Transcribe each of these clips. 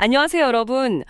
안녕하세요, 여러분.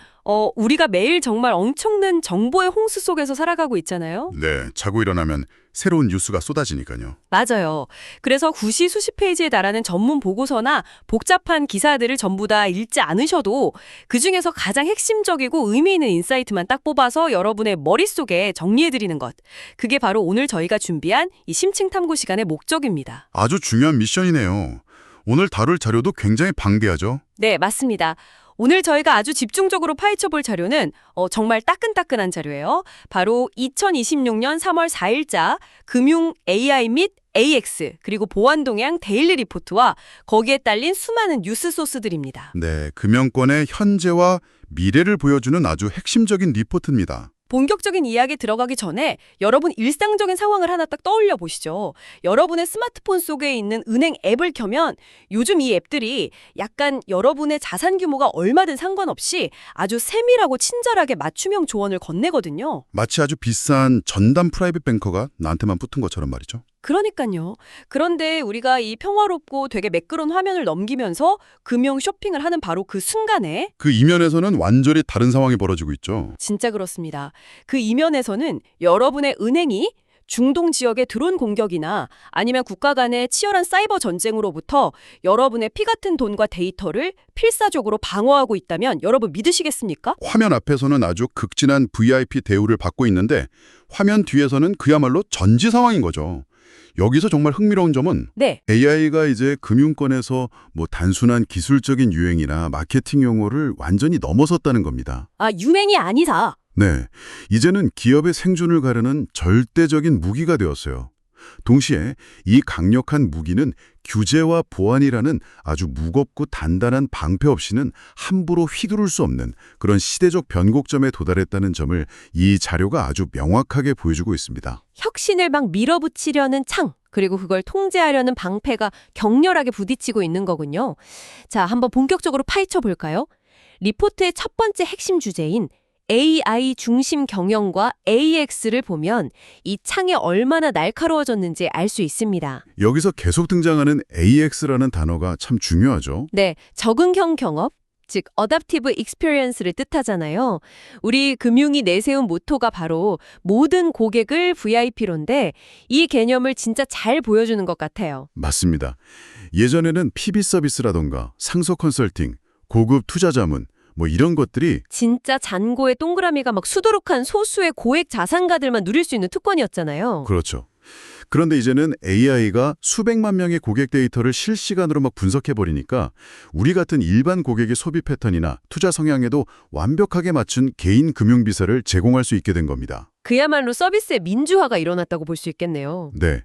우리가 매일 정말 엄청난 정보의 홍수 속에서 살아가고 있잖아요. 네, 자고 일어나면 새로운 뉴스가 쏟아지니까요. 맞아요. 그래서 구시 수십 페이지에 달하는 전문 보고서나 복잡한 기사들을 전부 다 읽지 않으셔도 그중에서 가장 핵심적이고 의미 있는 인사이트만 딱 뽑아서 여러분의 머릿속에 정리해드리는 것. 그게 바로 오늘 저희가 준비한 이 심층 탐구 시간의 목적입니다. 아주 중요한 미션이네요. 오늘 다룰 자료도 굉장히 방대하죠. 네, 맞습니다. 오늘 저희가 아주 집중적으로 파헤쳐 볼 자료는 정말 따끈따끈한 자료예요. 바로 2026년 3월 4일자 금융 AI 및 AX 그리고 보안동향 데일리 리포트와 거기에 딸린 수많은 뉴스 소스들입니다. 네, 금융권의 현재와 미래를 보여주는 아주 핵심적인 리포트입니다. 본격적인 이야기 들어가기 전에 여러분 일상적인 상황을 하나 딱 떠올려 보시죠. 여러분의 스마트폰 속에 있는 은행 앱을 켜면 요즘 이 앱들이 약간 여러분의 자산 규모가 얼마든 상관없이 아주 세밀하고 친절하게 맞춤형 조언을 건네거든요. 마치 아주 비싼 전담 프라이빗 뱅커가 나한테만 붙은 것처럼 말이죠. 그러니까요. 그런데 우리가 이 평화롭고 되게 매끄러운 화면을 넘기면서 금융 쇼핑을 하는 바로 그 순간에 그 이면에서는 완전히 다른 상황이 벌어지고 있죠. 진짜 그렇습니다. 그 이면에서는 여러분의 은행이 중동 지역의 드론 공격이나 아니면 국가 간의 치열한 사이버 전쟁으로부터 여러분의 피 같은 돈과 데이터를 필사적으로 방어하고 있다면 여러분 믿으시겠습니까? 화면 앞에서는 아주 극진한 VIP 대우를 받고 있는데 화면 뒤에서는 그야말로 전지 상황인 거죠. 여기서 정말 흥미로운 점은 네. AI가 이제 금융권에서 단순한 기술적인 유행이나 마케팅 용어를 완전히 넘어섰다는 겁니다. 아, 유행이 아니다. 네, 이제는 기업의 생존을 가르는 절대적인 무기가 되었어요. 동시에 이 강력한 무기는 규제와 보안이라는 아주 무겁고 단단한 방패 없이는 함부로 휘두를 수 없는 그런 시대적 변곡점에 도달했다는 점을 이 자료가 아주 명확하게 보여주고 있습니다. 혁신을 막 밀어붙이려는 창, 그리고 그걸 통제하려는 방패가 격렬하게 부딪히고 있는 거군요. 자, 한번 본격적으로 파헤쳐 볼까요? 리포트의 첫 번째 핵심 주제인 AI 중심 경영과 AX를 보면 이 창이 얼마나 날카로워졌는지 알 수 있습니다. 여기서 계속 등장하는 AX라는 단어가 참 중요하죠. 네, 적응형 경업, 즉 Adaptive Experience를 뜻하잖아요. 우리 금융이 내세운 모토가 바로 모든 고객을 VIP로인데 이 개념을 진짜 잘 보여주는 것 같아요. 맞습니다. 예전에는 PB 서비스라던가 상속 컨설팅, 고급 투자 자문 이런 것들이 진짜 잔고의 동그라미가 막 수두룩한 소수의 고액 자산가들만 누릴 수 있는 특권이었잖아요. 그렇죠. 그런데 이제는 AI가 수백만 명의 고객 데이터를 실시간으로 막 분석해버리니까 우리 같은 일반 고객의 소비 패턴이나 투자 성향에도 완벽하게 맞춘 개인 금융비서를 제공할 수 있게 된 겁니다. 그야말로 서비스의 민주화가 일어났다고 볼 수 있겠네요. 네,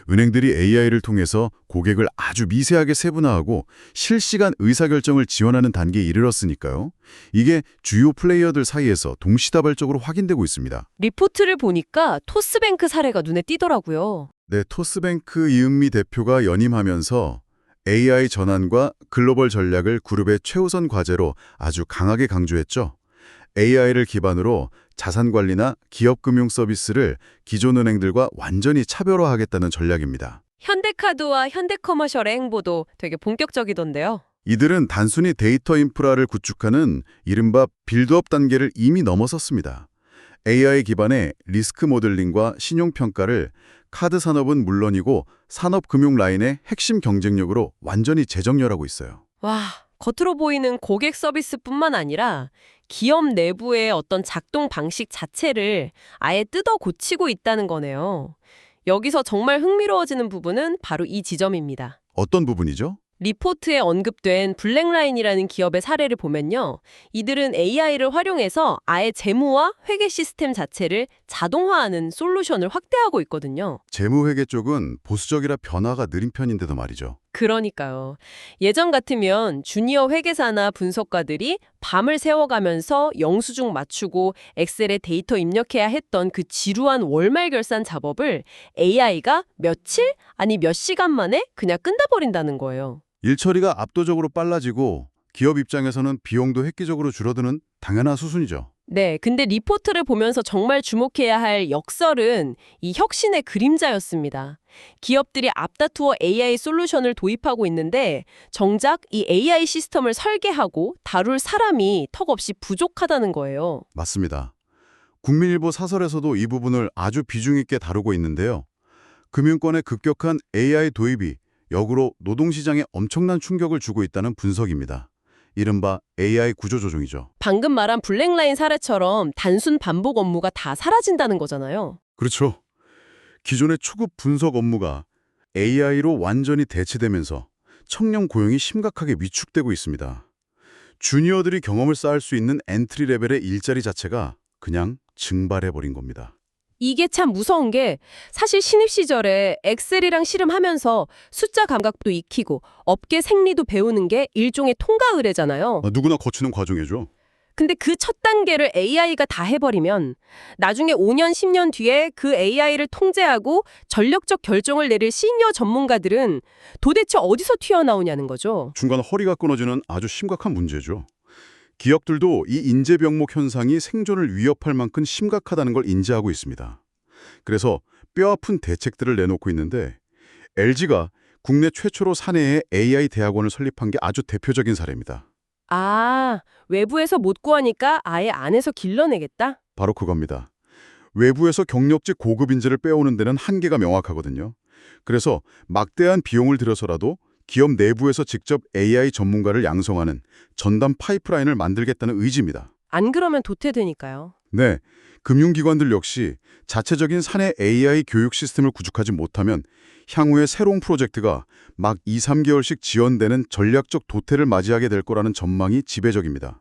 은행들이 AI를 통해서 고객을 아주 미세하게 세분화하고 실시간 의사결정을 지원하는 단계에 이르렀으니까요. 이게 주요 플레이어들 사이에서 동시다발적으로 확인되고 있습니다. 리포트를 보니까 토스뱅크 사례가 눈에 띄더라고요. 네, 토스뱅크 이은미 대표가 연임하면서 AI 전환과 글로벌 전략을 그룹의 최우선 과제로 아주 강하게 강조했죠. AI를 기반으로 자산관리나 기업금융 서비스를 기존 은행들과 완전히 차별화하겠다는 전략입니다. 현대카드와 현대커머셜의 행보도 되게 본격적이던데요. 이들은 단순히 데이터 인프라를 구축하는 이른바 빌드업 단계를 이미 넘어섰습니다. AI 기반의 리스크 모델링과 신용평가를 카드 산업은 물론이고 산업금융 라인의 핵심 경쟁력으로 완전히 재정렬하고 있어요. 와, 겉으로 보이는 고객 서비스뿐만 아니라 기업 내부의 어떤 작동 방식 자체를 아예 뜯어 고치고 있다는 거네요. 여기서 정말 흥미로워지는 부분은 바로 이 지점입니다. 어떤 부분이죠? 리포트에 언급된 블랙라인이라는 기업의 사례를 보면요. 이들은 AI를 활용해서 아예 재무와 회계 시스템 자체를 자동화하는 솔루션을 확대하고 있거든요. 재무회계 쪽은 보수적이라 변화가 느린 편인데도 말이죠. 그러니까요. 예전 같으면 주니어 회계사나 분석가들이 밤을 새워가면서 영수증 맞추고 엑셀에 데이터 입력해야 했던 그 지루한 월말 결산 작업을 AI가 며칠? 아니 몇 시간 만에 그냥 끝내버린다는 거예요. 일 처리가 압도적으로 빨라지고 기업 입장에서는 비용도 획기적으로 줄어드는 당연한 수순이죠. 네, 근데 리포트를 보면서 정말 주목해야 할 역설은 이 혁신의 그림자였습니다. 기업들이 앞다투어 AI 솔루션을 도입하고 있는데 정작 이 AI 시스템을 설계하고 다룰 사람이 턱없이 부족하다는 거예요. 맞습니다. 국민일보 사설에서도 이 부분을 아주 비중 있게 다루고 있는데요. 금융권의 급격한 AI 도입이 역으로 노동시장에 엄청난 충격을 주고 있다는 분석입니다. 이른바 AI 구조조정이죠. 방금 말한 블랙라인 사례처럼 단순 반복 업무가 다 사라진다는 거잖아요. 그렇죠. 기존의 초급 분석 업무가 AI로 완전히 대체되면서 청년 고용이 심각하게 위축되고 있습니다. 주니어들이 경험을 쌓을 수 있는 엔트리 레벨의 일자리 자체가 그냥 증발해버린 겁니다. 이게 참 무서운 게 사실 신입 시절에 엑셀이랑 씨름하면서 숫자 감각도 익히고 업계 생리도 배우는 게 일종의 통과 의례잖아요. 누구나 거치는 과정이죠. 근데 그 첫 단계를 AI가 다 해버리면 나중에 5년, 10년 뒤에 그 AI를 통제하고 전력적 결정을 내릴 시니어 전문가들은 도대체 어디서 튀어나오냐는 거죠. 중간 허리가 끊어지는 아주 심각한 문제죠. 기업들도 이 인재병목 현상이 생존을 위협할 만큼 심각하다는 걸 인지하고 있습니다. 그래서 뼈아픈 대책들을 내놓고 있는데 LG가 국내 최초로 사내에 AI 대학원을 설립한 게 아주 대표적인 사례입니다. 아, 외부에서 못 구하니까 아예 안에서 길러내겠다? 바로 그겁니다. 외부에서 경력직 고급 인재를 빼오는 데는 한계가 명확하거든요. 그래서 막대한 비용을 들여서라도 기업 내부에서 직접 AI 전문가를 양성하는 전담 파이프라인을 만들겠다는 의지입니다. 안 그러면 도태되니까요. 네, 금융기관들 역시 자체적인 사내 AI 교육 시스템을 구축하지 못하면 향후에 새로운 프로젝트가 막 2, 3개월씩 지연되는 전략적 도태를 맞이하게 될 거라는 전망이 지배적입니다.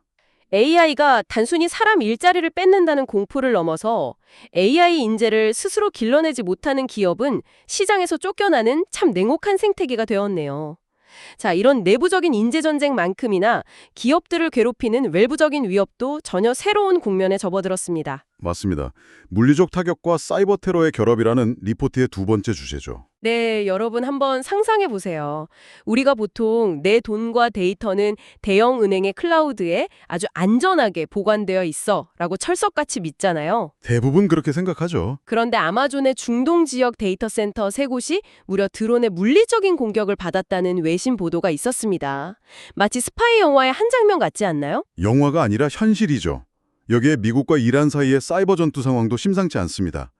AI가 단순히 사람 일자리를 뺏는다는 공포를 넘어서 AI 인재를 스스로 길러내지 못하는 기업은 시장에서 쫓겨나는 참 냉혹한 생태계가 되었네요. 자, 이런 내부적인 인재 전쟁만큼이나 기업들을 괴롭히는 외부적인 위협도 전혀 새로운 국면에 접어들었습니다. 맞습니다. 물리적 타격과 사이버 테러의 결합이라는 리포트의 두 번째 주제죠. 네, 여러분 한번 상상해 보세요. 우리가 보통 내 돈과 데이터는 대형 은행의 클라우드에 아주 안전하게 보관되어 있어 라고 철석같이 믿잖아요. 대부분 그렇게 생각하죠. 그런데 아마존의 중동 지역 데이터 센터 3곳이 무려 드론의 물리적인 공격을 받았다는 외신 보도가 있었습니다. 마치 스파이 영화의 한 장면 같지 않나요? 영화가 아니라 현실이죠. 여기에 미국과 이란 사이의 사이버 전투 상황도 심상치 않습니다.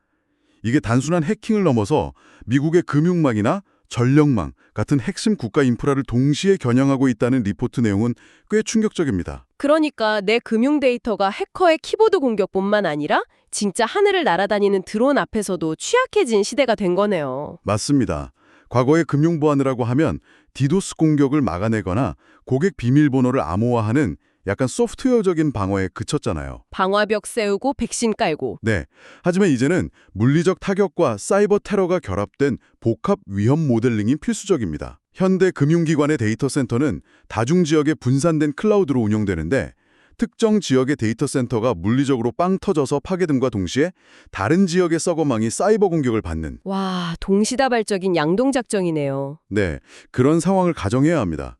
이게 단순한 해킹을 넘어서 미국의 금융망이나 전력망 같은 핵심 국가 인프라를 동시에 겨냥하고 있다는 리포트 내용은 꽤 충격적입니다. 그러니까 내 금융 데이터가 해커의 키보드 공격뿐만 아니라 진짜 하늘을 날아다니는 드론 앞에서도 취약해진 시대가 된 거네요. 맞습니다. 과거에 금융보안이라고 하면 디도스 공격을 막아내거나 고객 비밀번호를 암호화하는 약간 소프트웨어적인 방어에 그쳤잖아요. 방화벽 세우고 백신 깔고. 네. 하지만 이제는 물리적 타격과 사이버 테러가 결합된 복합 위험 모델링이 필수적입니다. 현대 금융기관의 데이터 센터는 다중지역에 분산된 클라우드로 운영되는데 특정 지역의 데이터 센터가 물리적으로 빵 터져서 파괴됨과 동시에 다른 지역의 서버망이 사이버 공격을 받는 와, 동시다발적인 양동작전이네요. 네, 그런 상황을 가정해야 합니다.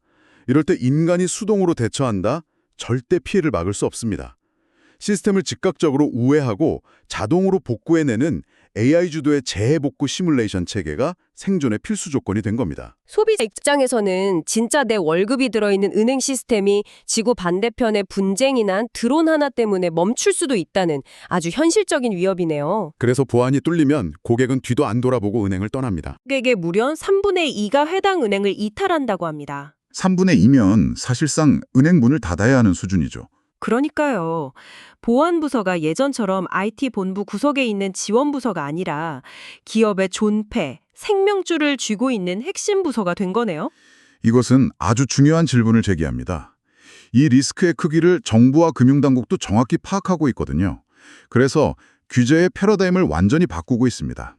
이럴 때 인간이 수동으로 대처한다? 절대 피해를 막을 수 없습니다. 시스템을 즉각적으로 우회하고 자동으로 복구해내는 AI 주도의 재해복구 시뮬레이션 체계가 생존의 필수 조건이 된 겁니다. 소비자 입장에서는 진짜 내 월급이 들어있는 은행 시스템이 지구 반대편에 분쟁이 난 드론 하나 때문에 멈출 수도 있다는 아주 현실적인 위협이네요. 그래서 보안이 뚫리면 고객은 뒤도 안 돌아보고 은행을 떠납니다. 고객의 무려 3분의 2가 해당 은행을 이탈한다고 합니다. 3분의 2면 사실상 은행 문을 닫아야 하는 수준이죠. 그러니까요. 보안부서가 예전처럼 IT 본부 구석에 있는 지원부서가 아니라 기업의 존폐, 생명줄을 쥐고 있는 핵심 부서가 된 거네요. 이것은 아주 중요한 질문을 제기합니다. 이 리스크의 크기를 정부와 금융당국도 정확히 파악하고 있거든요. 그래서 규제의 패러다임을 완전히 바꾸고 있습니다.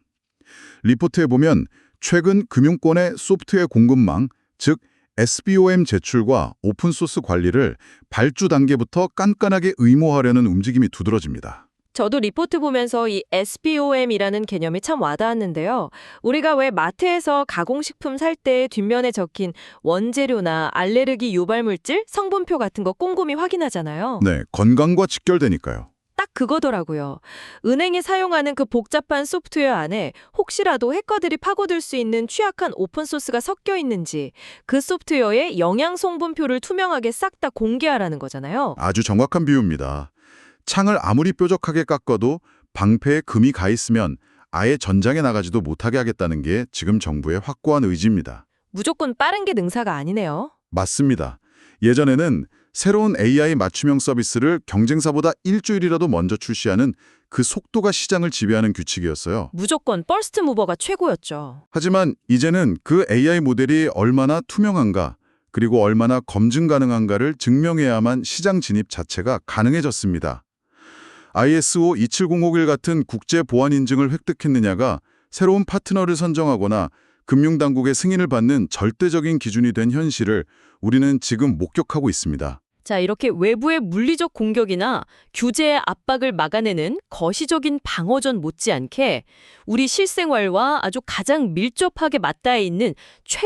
리포트에 보면 최근 금융권의 소프트웨어 공급망, 즉 SBOM 제출과 오픈소스 관리를 발주 단계부터 깐깐하게 의무화하려는 움직임이 두드러집니다. 저도 리포트 보면서 이 SBOM이라는 개념이 참 와닿았는데요. 우리가 왜 마트에서 가공식품 살 때 뒷면에 적힌 원재료나 알레르기 유발물질, 성분표 같은 거 꼼꼼히 확인하잖아요. 네, 건강과 직결되니까요. 딱 그거더라고요. 은행이 사용하는 그 복잡한 소프트웨어 안에 혹시라도 해커들이 파고들 수 있는 취약한 오픈소스가 섞여 있는지 그 소프트웨어의 영양 성분표를 투명하게 싹 다 공개하라는 거잖아요. 아주 정확한 비유입니다. 창을 아무리 뾰족하게 깎아도 방패에 금이 가 있으면 아예 전장에 나가지도 못하게 하겠다는 게 지금 정부의 확고한 의지입니다. 무조건 빠른 게 능사가 아니네요. 맞습니다. 예전에는 새로운 AI 맞춤형 서비스를 경쟁사보다 일주일이라도 먼저 출시하는 그 속도가 시장을 지배하는 규칙이었어요. 무조건 퍼스트 무버가 최고였죠. 하지만 이제는 그 AI 모델이 얼마나 투명한가, 그리고 얼마나 검증 가능한가를 증명해야만 시장 진입 자체가 가능해졌습니다. ISO 27051 같은 국제 보안 인증을 획득했느냐가 새로운 파트너를 선정하거나 금융당국의 승인을 받는 절대적인 기준이 된 현실을 우리는 지금 목격하고 있습니다. 자, 이렇게 외부의 물리적 공격이나 규제의 압박을 막아내는 거시적인 방어전 못지않게 우리 실생활과 아주 가장 밀접하게 맞닿아 있는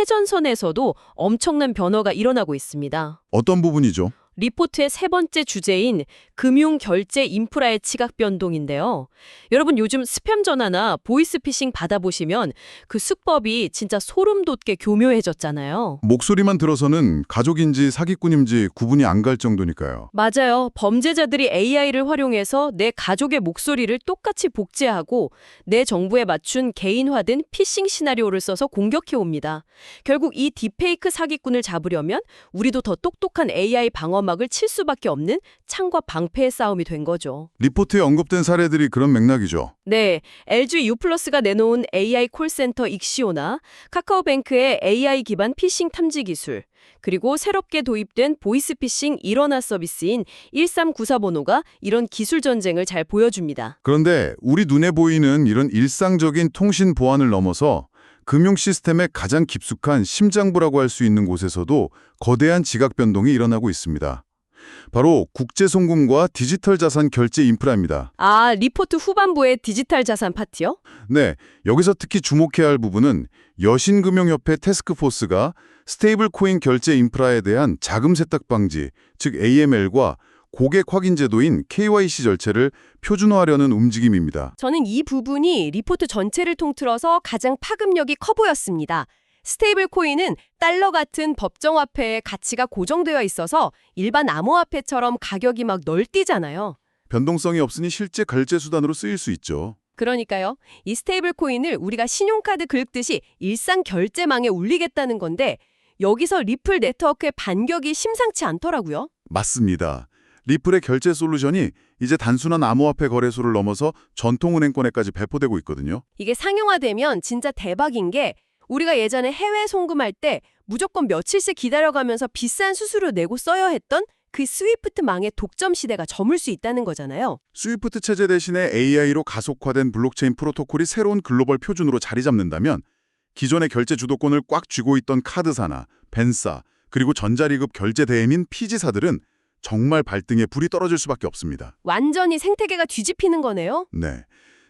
최전선에서도 엄청난 변화가 일어나고 있습니다. 어떤 부분이죠? 리포트의 세 번째 주제인 금융 결제 인프라의 지각 변동인데요. 여러분 요즘 스팸 전화나 보이스피싱 받아보시면 그 수법이 진짜 소름 돋게 교묘해졌잖아요. 목소리만 들어서는 가족인지 사기꾼인지 구분이 안 갈 정도니까요. 맞아요. 범죄자들이 AI를 활용해서 내 가족의 목소리를 똑같이 복제하고 내 정보에 맞춘 개인화된 피싱 시나리오를 써서 공격해옵니다. 결국 이 딥페이크 사기꾼을 잡으려면 우리도 더 똑똑한 AI 방어막을 칠 수밖에 없는 창과 방패의 싸움이 된 거죠. 리포트에 언급된 사례들이 그런 맥락이죠. 네, LG U+가 내놓은 AI 콜센터 익시오나 카카오뱅크의 AI 기반 피싱 탐지 기술, 그리고 새롭게 도입된 보이스피싱 일원화 서비스인 1394 번호가 이런 기술 전쟁을 잘 보여줍니다. 그런데 우리 눈에 보이는 이런 일상적인 통신 보안을 넘어서 금융 시스템의 가장 깊숙한 심장부라고 할 수 있는 곳에서도 거대한 지각 변동이 일어나고 있습니다. 바로 국제송금과 디지털 자산 결제 인프라입니다. 아, 리포트 후반부의 디지털 자산 파트요? 네, 여기서 특히 주목해야 할 부분은 여신금융협회 태스크포스가 스테이블 코인 결제 인프라에 대한 자금 세탁 방지, 즉 AML과 고객 확인 제도인 KYC 절차를 표준화하려는 움직임입니다. 저는 이 부분이 리포트 전체를 통틀어서 가장 파급력이 커 보였습니다. 스테이블 코인은 달러 같은 법정화폐의 가치가 고정되어 있어서 일반 암호화폐처럼 가격이 막 널뛰잖아요. 변동성이 없으니 실제 결제 수단으로 쓰일 수 있죠. 그러니까요. 이 스테이블 코인을 우리가 신용카드 긁듯이 일상 결제망에 올리겠다는 건데 여기서 리플 네트워크의 반격이 심상치 않더라고요. 맞습니다. 리플의 결제 솔루션이 이제 단순한 암호화폐 거래소를 넘어서 전통은행권에까지 배포되고 있거든요. 이게 상용화되면 진짜 대박인 게 우리가 예전에 해외 송금할 때 무조건 며칠씩 기다려가면서 비싼 수수료 내고 써야 했던 그 스위프트망의 독점 시대가 저물 수 있다는 거잖아요. 스위프트 체제 대신에 AI로 가속화된 블록체인 프로토콜이 새로운 글로벌 표준으로 자리 잡는다면 기존의 결제 주도권을 꽉 쥐고 있던 카드사나 벤사, 그리고 전자리급 결제 대행인 피지사들은 정말 발등에 불이 떨어질 수밖에 없습니다. 완전히 생태계가 뒤집히는 거네요. 네.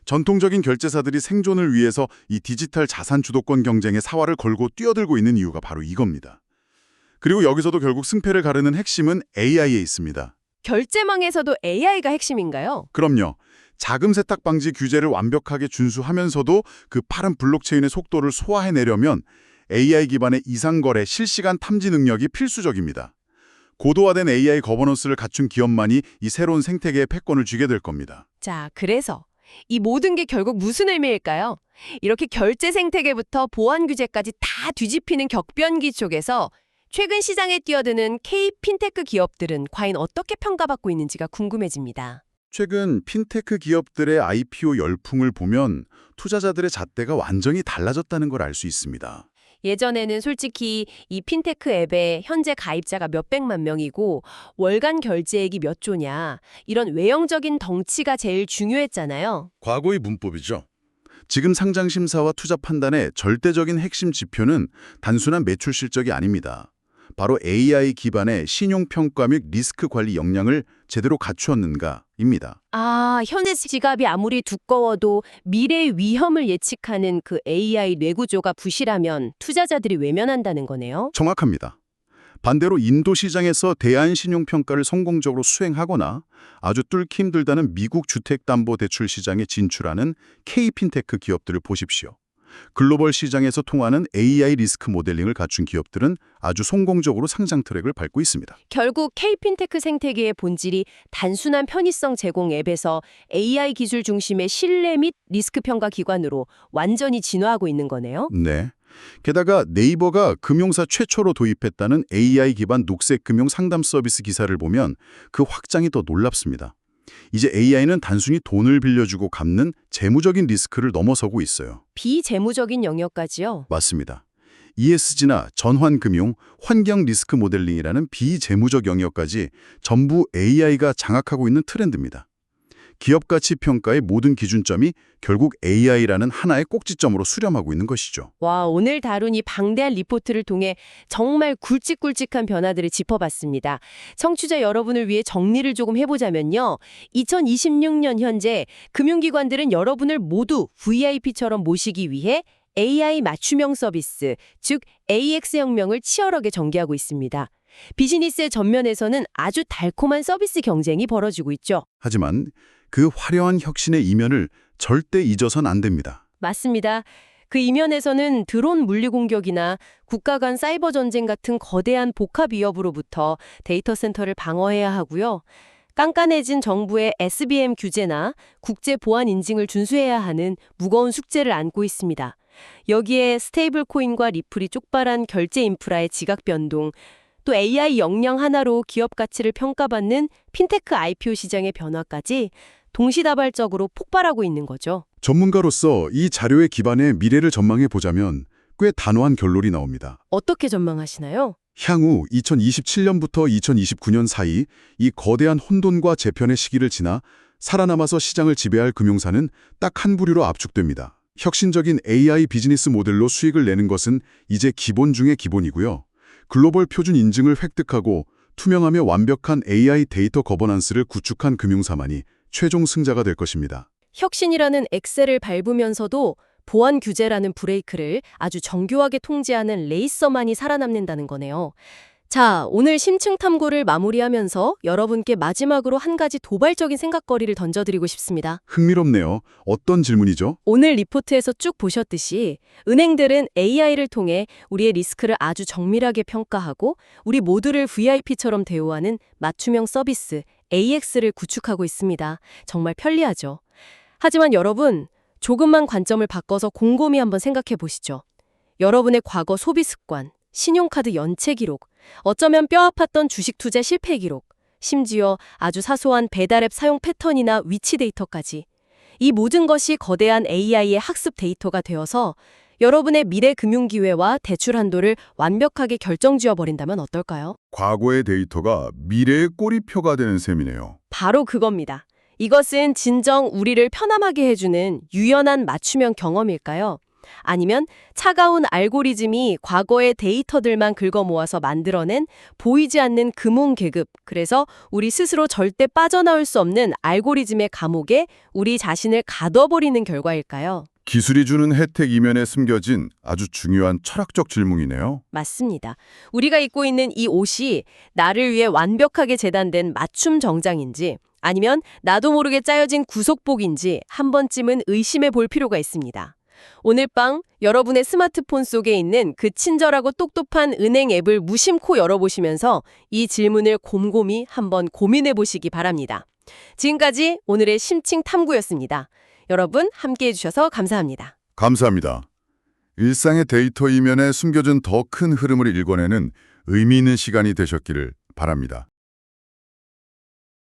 전통적인 결제사들이 생존을 위해서 이 디지털 자산 주도권 경쟁에 사활을 걸고 뛰어들고 있는 이유가 바로 이겁니다. 그리고 여기서도 결국 승패를 가르는 핵심은 AI에 있습니다. 결제망에서도 AI가 핵심인가요? 그럼요. 자금 세탁 방지 규제를 완벽하게 준수하면서도 그 빠른 블록체인의 속도를 소화해내려면 AI 기반의 이상거래 실시간 탐지 능력이 필수적입니다. 고도화된 AI 거버넌스를 갖춘 기업만이 이 새로운 생태계에 패권을 쥐게 될 겁니다. 자, 그래서 이 모든 게 결국 무슨 의미일까요? 이렇게 결제 생태계부터 보안 규제까지 다 뒤집히는 격변기 쪽에서 최근 시장에 뛰어드는 K 핀테크 기업들은 과연 어떻게 평가받고 있는지가 궁금해집니다. 최근 핀테크 기업들의 IPO 열풍을 보면 투자자들의 잣대가 완전히 달라졌다는 걸 알 수 있습니다. 예전에는 솔직히 이 핀테크 앱에 현재 가입자가 몇백만 명이고 월간 결제액이 몇 조냐 이런 외형적인 덩치가 제일 중요했잖아요. 과거의 문법이죠. 지금 상장 심사와 투자 판단의 절대적인 핵심 지표는 단순한 매출 실적이 아닙니다. 바로 AI 기반의 신용평가 및 리스크 관리 역량을 제대로 갖추었는가입니다. 아, 현재 지갑이 아무리 두꺼워도 미래의 위험을 예측하는 그 AI 뇌구조가 부실하면 투자자들이 외면한다는 거네요. 정확합니다. 반대로 인도 시장에서 대안신용평가를 성공적으로 수행하거나 아주 뚫기 힘들다는 미국 주택담보대출 시장에 진출하는 K핀테크 기업들을 보십시오. 글로벌 시장에서 통하는 AI 리스크 모델링을 갖춘 기업들은 아주 성공적으로 상장 트랙을 밟고 있습니다. 결국 K핀테크 생태계의 본질이 단순한 편의성 제공 앱에서 AI 기술 중심의 신뢰 및 리스크 평가 기관으로 완전히 진화하고 있는 거네요. 네. 게다가 네이버가 금융사 최초로 도입했다는 AI 기반 녹색 금융 상담 서비스 기사를 보면 그 확장이 더 놀랍습니다. 이제 AI는 단순히 돈을 빌려주고 갚는 재무적인 리스크를 넘어서고 있어요. 비재무적인 영역까지요. 맞습니다. ESG나 전환금융, 환경 리스크 모델링이라는 비재무적 영역까지 전부 AI가 장악하고 있는 트렌드입니다. 기업 가치 평가의 모든 기준점이 결국 AI라는 하나의 꼭지점으로 수렴하고 있는 것이죠. 와, 오늘 다룬 이 방대한 리포트를 통해 정말 굵직굵직한 변화들을 짚어봤습니다. 청취자 여러분을 위해 정리를 조금 해보자면요. 2026년 현재 금융기관들은 여러분을 모두 VIP처럼 모시기 위해 AI 맞춤형 서비스, 즉 AX혁명을 치열하게 전개하고 있습니다. 비즈니스의 전면에서는 아주 달콤한 서비스 경쟁이 벌어지고 있죠. 하지만 그 화려한 혁신의 이면을 절대 잊어선 안 됩니다. 맞습니다. 그 이면에서는 드론 물리 공격이나 국가 간 사이버 전쟁 같은 거대한 복합 위협으로부터 데이터 센터를 방어해야 하고요. 깐깐해진 정부의 SBM 규제나 국제 보안 인증을 준수해야 하는 무거운 숙제를 안고 있습니다. 여기에 스테이블 코인과 리플이 쪽발한 결제 인프라의 지각 변동, 또 AI 역량 하나로 기업 가치를 평가받는 핀테크 IPO 시장의 변화까지 동시다발적으로 폭발하고 있는 거죠. 전문가로서 이 자료에 기반해 미래를 전망해 보자면 꽤 단호한 결론이 나옵니다. 어떻게 전망하시나요? 향후 2027년부터 2029년 사이 이 거대한 혼돈과 재편의 시기를 지나 살아남아서 시장을 지배할 금융사는 딱 한 부류로 압축됩니다. 혁신적인 AI 비즈니스 모델로 수익을 내는 것은 이제 기본 중의 기본이고요. 글로벌 표준 인증을 획득하고 투명하며 완벽한 AI 데이터 거버넌스를 구축한 금융사만이 최종 승자가 될 것입니다. 혁신이라는 엑셀을 밟으면서도 보안 규제라는 브레이크를 아주 정교하게 통제하는 레이서만이 살아남는다는 거네요. 자, 오늘 심층 탐구를 마무리하면서 여러분께 마지막으로 한 가지 도발적인 생각거리를 던져드리고 싶습니다. 흥미롭네요. 어떤 질문이죠? 오늘 리포트에서 쭉 보셨듯이 은행들은 AI를 통해 우리의 리스크를 아주 정밀하게 평가하고 우리 모두를 VIP처럼 대우하는 맞춤형 서비스 AX를 구축하고 있습니다. 정말 편리하죠. 하지만 여러분, 조금만 관점을 바꿔서 곰곰이 한번 생각해 보시죠. 여러분의 과거 소비 습관, 신용카드 연체 기록, 어쩌면 뼈아팠던 주식 투자 실패 기록, 심지어 아주 사소한 배달앱 사용 패턴이나 위치 데이터까지 이 모든 것이 거대한 AI의 학습 데이터가 되어서 여러분의 미래 금융 기회와 대출 한도를 완벽하게 결정지어버린다면 어떨까요? 과거의 데이터가 미래의 꼬리표가 되는 셈이네요. 바로 그겁니다. 이것은 진정 우리를 편안하게 해주는 유연한 맞춤형 경험일까요? 아니면 차가운 알고리즘이 과거의 데이터들만 긁어 모아서 만들어낸 보이지 않는 금융 계급, 그래서 우리 스스로 절대 빠져나올 수 없는 알고리즘의 감옥에 우리 자신을 가둬버리는 결과일까요? 기술이 주는 혜택 이면에 숨겨진 아주 중요한 철학적 질문이네요. 맞습니다. 우리가 입고 있는 이 옷이 나를 위해 완벽하게 재단된 맞춤 정장인지 아니면 나도 모르게 짜여진 구속복인지 한 번쯤은 의심해 볼 필요가 있습니다. 오늘 밤 여러분의 스마트폰 속에 있는 그 친절하고 똑똑한 은행 앱을 무심코 열어보시면서 이 질문을 곰곰이 한번 고민해 보시기 바랍니다. 지금까지 오늘의 심층 탐구였습니다. 여러분 함께해 주셔서 감사합니다. 감사합니다. 일상의 데이터 이면에 숨겨진 더 큰 흐름을 읽어내는 의미 있는 시간이 되셨기를 바랍니다.